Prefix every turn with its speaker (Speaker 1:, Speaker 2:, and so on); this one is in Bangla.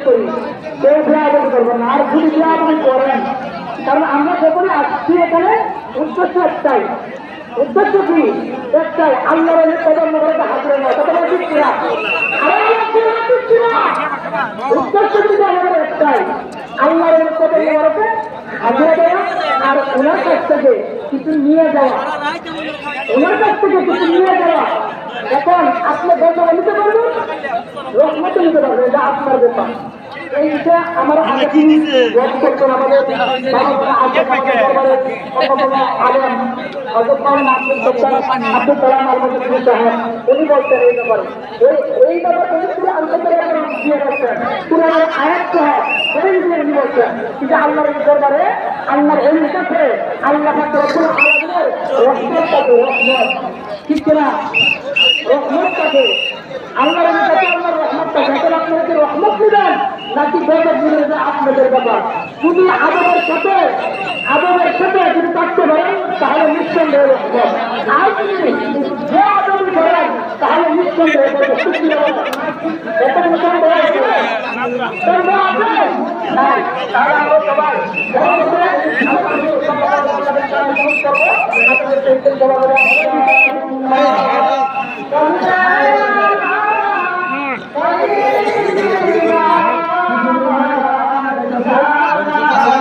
Speaker 1: করি, কেউ বেয়াদবি করবো না। আর যদি বেয়াদবি করেন, কারণ আমরা যখনই আসছি এখানে উদ্দেশ্য একটাই, উদ্দেশ্য কি একটাই, আল্লাহর কদম নগরকে হাজির নয়, কথা বলে দিচ্ছি না, উদ্দেশ্য কিন্তু আমাদের একটাই, আল্লাহর কদম নগরকে হাজির দেওয়া আর ওনার কাছ থেকে কিছু নিয়ে যাওয়া, ওনার কাছ থেকে কিছু নিয়ে যাওয়া। এখন আপনি গল্প নিতে পারবেন, রহমত নিতে পারবেন, এটা আপনার ব্যাপার। এইটা আমার করতেন আমাদের আব্দুল কালাম আলমগীর সাহেব, উনি বলতেন এই ব্যাপারে, এই ব্যাপারে দিয়ে রাখছেন পুরানো আয়াত সহ উনি বলছেন যে আল্লাহর দরবারে আল্লাহর ওই কাছে আল্লাহ রহমত থাকে, রহমত ঠিক কিনা, রহমত থাকে আল্লাহর কাছে, আল্লাহর রহমত থাকে। এখন আপনাদেরকে রহমত দিবেন নাকি গজব দিবেন, এটা আপনাদের ব্যাপার। যদি আদবের সাথে যদি থাকতে পারেন তাহলে নিঃসন্দেহে রহমত, আর যদি যে আদবি করেন তাহলে নিঃসন্দেহে এটা নিঃসন্দেহ আছে।